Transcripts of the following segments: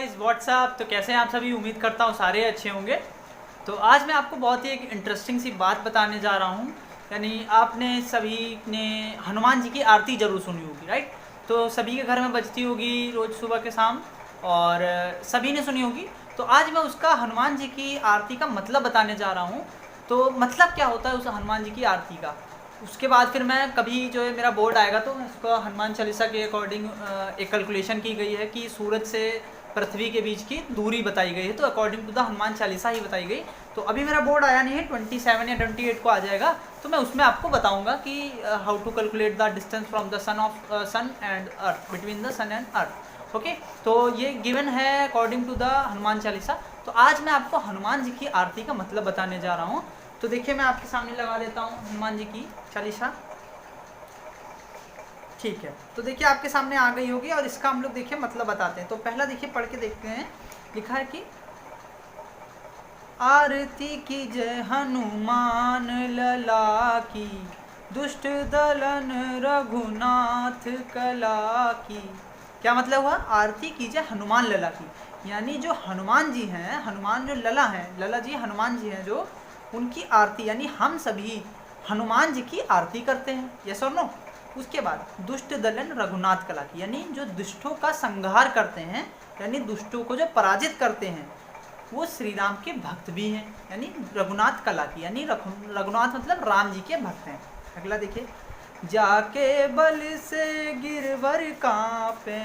Guys what's up. तो कैसे हैं आप सभी? उम्मीद करता हूँ सारे अच्छे होंगे। तो आज मैं आपको बहुत ही एक इंटरेस्टिंग सी बात बताने जा रहा हूँ। यानी आपने सभी ने हनुमान जी की आरती ज़रूर सुनी होगी, राइट? तो सभी के घर में बजती होगी रोज़ सुबह के शाम, और सभी ने सुनी होगी। तो आज मैं उसका हनुमान जी की आरती का मतलब बताने जा रहा हूँ। तो मतलब क्या होता है उस हनुमान जी की आरती का। उसके बाद फिर मैं कभी जो है मेरा बोर्ड आएगा तो उसका हनुमान चालीसा के अकॉर्डिंग एक कैलकुलेशन की गई है कि सूरज से पृथ्वी के बीच की दूरी बताई गई है, तो according to the Hanuman Chalisa ही बताई गई। तो अभी मेरा बोर्ड आया नहीं है, 27 या 28 को आ जाएगा, तो मैं उसमें आपको बताऊंगा कि how to calculate the distance from the sun and earth, between the sun and earth. Okay, तो ये गिवन है according to the Hanuman Chalisa. तो आज मैं आपको हनुमान जी की आरती का मतलब बताने जा रहा हूँ। तो देखिए मैं आपके सामने लगा देता हूँ हनुमान जी की चालीसा। ठीक है, तो देखिए आपके सामने आ गई होगी और इसका हम लोग देखिए मतलब बताते हैं। तो पहला देखिए पढ़ के देखते हैं। लिखा है कि आरती की जय हनुमान लला की, दुष्ट दलन रघुनाथ कला की। क्या मतलब हुआ? आरती की जय हनुमान लला की, यानी जो हनुमान जी हैं, हनुमान जो लला हैं, लला जी हनुमान जी हैं, जो उनकी आरती, यानी हम सभी हनुमान जी की आरती करते हैं। यस और नो? उसके बाद दुष्ट दलन रघुनाथ कला की, यानी जो दुष्टों का संहार करते हैं, यानी दुष्टों को जो पराजित करते हैं, वो श्री राम के भक्त भी हैं, यानी रघुनाथ कला की, यानी रघुनाथ मतलब राम जी के भक्त हैं। अगला देखिए, जाके बल से गिरवर कांपे,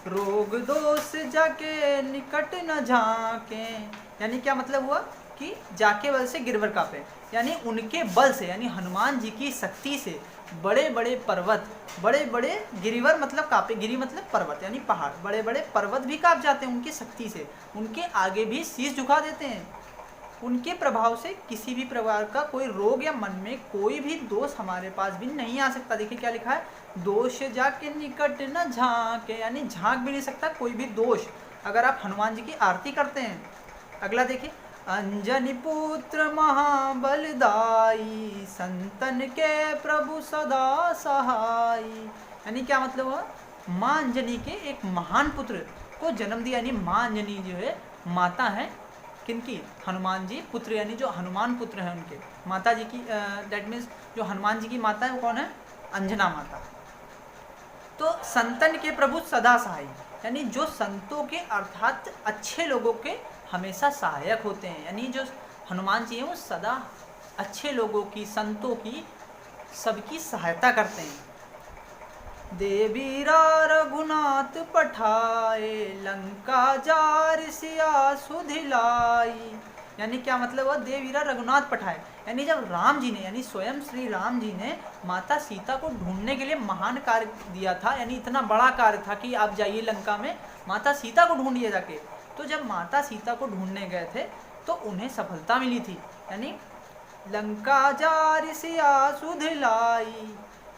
रोग दोष जाके निकट न झांके। यानी क्या मतलब हुआ कि जाके बल से गिरवर कांपे, यानी उनके बल से, यानी हनुमान जी की शक्ति से बड़े बड़े पर्वत, बड़े बड़े गिरिवर मतलब कांपे, गिरी मतलब पर्वत यानी पहाड़, बड़े बड़े पर्वत भी कांप जाते हैं उनकी शक्ति से, उनके आगे भी शीश झुका देते हैं। उनके प्रभाव से किसी भी प्रकार का कोई रोग या मन में कोई भी दोष हमारे पास भी नहीं आ सकता। देखिए क्या लिखा है, दोष जाके निकट न झांके, यानी झांक भी नहीं सकता कोई भी दोष, अगर आप हनुमान जी की आरती करते हैं। अगला देखिए, अंजनी पुत्र महाबलदाई, संतन के प्रभु सदा सहाई। यानी क्या मतलब हुआ? माँ अंजनी के एक महान पुत्र को जन्म दिया, यानी माँ अंजनी जो है माता है किनकी? हनुमान जी पुत्र, यानी जो हनुमान पुत्र हैं उनके माता जी की, दैट मीन्स जो हनुमान जी की माता है वो कौन है? अंजना माता। तो संतन के प्रभु सदा सहाय, यानी जो संतों के अर्थात अच्छे लोगों के हमेशा सहायक होते हैं, यानी जो हनुमान जी हैं वो सदा अच्छे लोगों की, संतों की, सबकी सहायता करते हैं। देवीरा रघुनाथ पठाए, लंका जार सिया सुधिलाई। यानी क्या मतलब हुआ? देवीरा रघुनाथ पठाए, यानी जब राम जी ने, यानी स्वयं श्री राम जी ने माता सीता को ढूंढने के लिए महान कार्य दिया था, यानी इतना बड़ा कार्य था कि आप जाइए लंका में माता सीता को ढूंढिए जाके। तो जब माता सीता को ढूंढने गए थे तो उन्हें सफलता मिली थी, यानी लंका जार सिया सुधिलाई,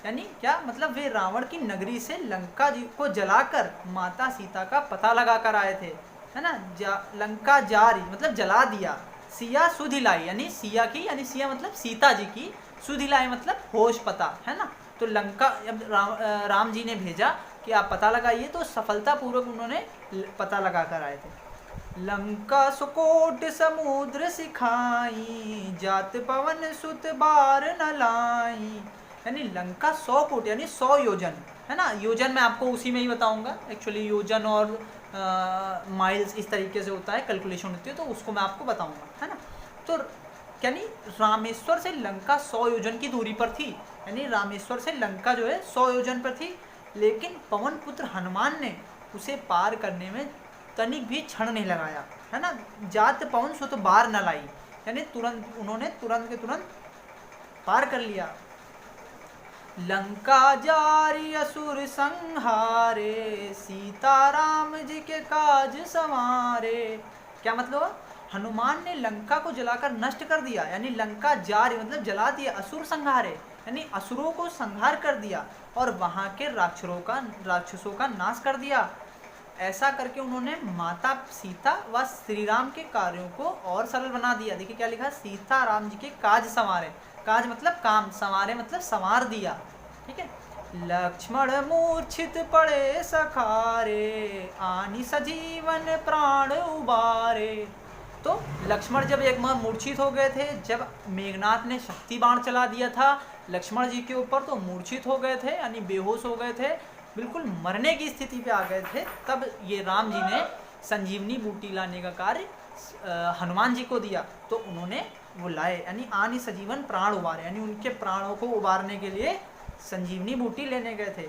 यानी क्या मतलब? वे रावण की नगरी से लंका जी को जलाकर माता सीता का पता लगा कर आए थे, है ना? लंका जारी मतलब जला दिया, सिया सुधिलाई, यानी सिया की, यानी सिया मतलब सीता जी की, सुधिलाई मतलब होश पता, है ना? तो लंका जब राम जी ने भेजा कि आप पता लगाइए, तो सफलतापूर्वक उन्होंने पता लगा कर आए थे। लंका सुकोट समुद्र सिखाई, जात पवन सुत बार न लाई। यानी लंका 100 कोट यानी 100 योजन, है ना? योजन मैं आपको उसी में ही बताऊंगा, एक्चुअली योजन और माइल्स इस तरीके से होता है, कैलकुलेशन होती है, तो उसको मैं आपको बताऊंगा, है ना? तो यानी रामेश्वर से लंका 100 योजन की दूरी पर थी, यानी रामेश्वर से लंका जो है 100 योजन पर थी, लेकिन पवन पुत्र हनुमान ने उसे पार करने में तनिक भी क्षण नहीं लगाया, है ना? जात पवन सुत बार न लाई, यानी तुरंत उन्होंने तुरंत के तुरंत पार कर लिया। लंका जारी असुर संहारे, सीता राम जी के काज संवारे। क्या मतलब? हनुमान ने लंका को जलाकर नष्ट कर दिया, यानी लंका जारी मतलब जला दिया, असुर संहारे यानी असुरों को संहार कर दिया, और वहां के राक्षसों का नाश कर दिया। ऐसा करके उन्होंने माता सीता व श्री राम के कार्यों को और सरल बना दिया। देखिए क्या लिखा, सीता राम जी के काज संवारे, काज मतलब काम, संवारे मतलब संवार दिया, ठीक है? लक्ष्मण मूर्छित पड़े सखारे, आनी सजीवन प्राण उबारे। तो लक्ष्मण जब एक बार मूर्छित हो गए थे, जब मेघनाथ ने शक्ति बाण चला दिया था लक्ष्मण जी के ऊपर, तो मूर्छित हो गए थे, यानी बेहोश हो गए थे, बिल्कुल मरने की स्थिति पे आ गए थे। तब ये राम जी ने संजीवनी बूटी लाने का कार्य हनुमान जी को दिया, तो उन्होंने वो लाए, यानी आनी सजीवन प्राण उबारे, यानी उनके प्राणों को उबारने के लिए संजीवनी बूटी लेने गए थे।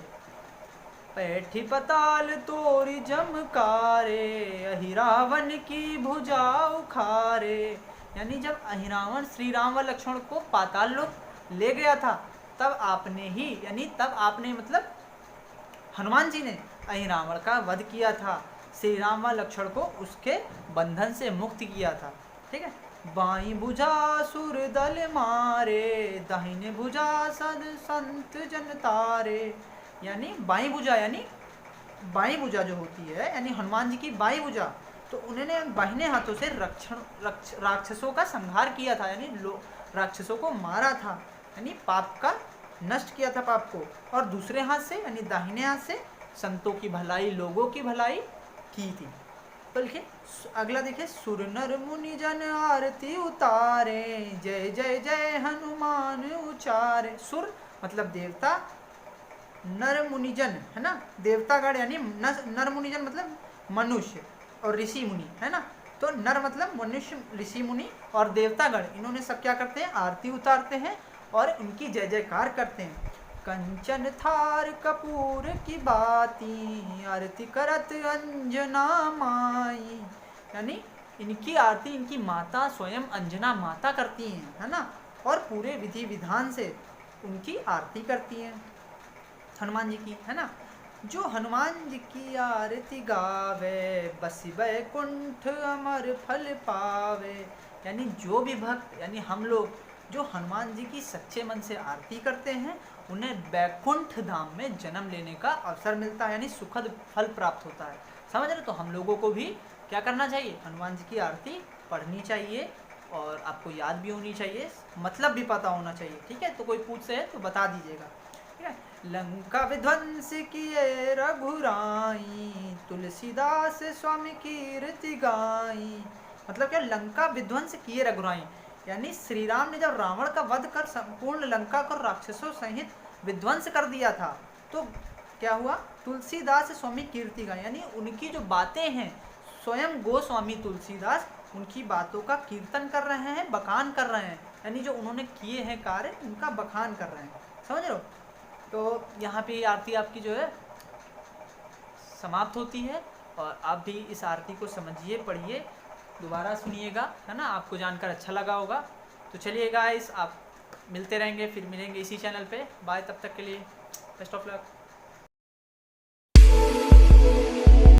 पैठी पताल तोरी जमकारे, अहिरावन की भुजा उखारे। यानी जब अहिरावन श्री राम व लक्ष्मण को पाताल लोक ले गया था, तब आपने ही, यानी तब आपने मतलब हनुमान जी ने अहिरावण का वध किया था, श्री राम व लक्ष्मण को उसके बंधन से मुक्त किया था। ठीक है। बाई भुजा सुर दल मारे, दाहिने भुजा सद संत जन तारे। यानी बाई भुजा, यानी बाई भुजा जो होती है, यानी हनुमान जी की बाई भुजा, तो उन्होंने बाहिने हाथों से राक्षसों का संहार किया था, यानी राक्षसों को मारा था, यानी पाप का नष्ट किया था पाप को। और दूसरे हाथ से, यानी दाहिने हाथ से संतों की भलाई, लोगों की भलाई की थी। बल्कि अगला देखिए, सुर नर मुनि जन आरती उतारे, जय जय जय हनुमान उचारे। सुर मतलब देवता, नर मुनिजन है ना, देवतागण, यानी नर मुनिजन मतलब मनुष्य, और ऋषि मुनि है ना। तो नर मतलब मनुष्य, ऋषि मुनि और देवतागण, इन्होंने सब क्या करते हैं, आरती उतारते हैं और इनकी जय जयकार करते हैं। कंचन थार कपूर की बाती, आरती करत अंजना माई। यानी इनकी आरती इनकी माता स्वयं अंजना माता करती हैं, है ना, और पूरे विधि विधान से उनकी आरती करती हैं हनुमान जी की, है ना। जो हनुमान जी की आरती गावे, बसी बैकुंठ अमर फल पावे। यानी जो भी भक्त, यानी हम लोग जो हनुमान जी की सच्चे मन से आरती करते हैं, उन्हें बैकुंठ धाम में जन्म लेने का अवसर मिलता है, यानी सुखद फल प्राप्त होता है। समझ रहे? तो हम लोगों को भी क्या करना चाहिए, हनुमान जी की आरती पढ़नी चाहिए, और आपको याद भी होनी चाहिए, मतलब भी पता होना चाहिए। ठीक है। तो कोई पूछ से है तो बता दीजिएगा। ठीक है। लंका विध्वंस किए रघुराई, तुलसीदास स्वामी कीर्ति गाई। मतलब क्या, लंका विध्वंस किए रघुराई, यानी श्री राम ने जब रावण का वध कर संपूर्ण लंका को राक्षसों सहित विध्वंस कर दिया था, तो क्या हुआ, तुलसीदास स्वामी कीर्ति गाई, यानी उनकी जो बातें हैं, स्वयं गोस्वामी तुलसीदास उनकी बातों का कीर्तन कर रहे हैं, बखान कर रहे हैं, यानी जो उन्होंने किए हैं कार्य उनका बखान कर रहे हैं। समझ रहे हो? तो यहाँ पे आरती आपकी जो है समाप्त होती है, और आप भी इस आरती को समझिए, पढ़िए, दोबारा सुनिएगा, है ना। आपको जानकर अच्छा लगा होगा। तो चलिए गाइस, आप मिलते रहेंगे, फिर मिलेंगे इसी चैनल पे। बाय, तब तक के लिए बेस्ट ऑफ लक।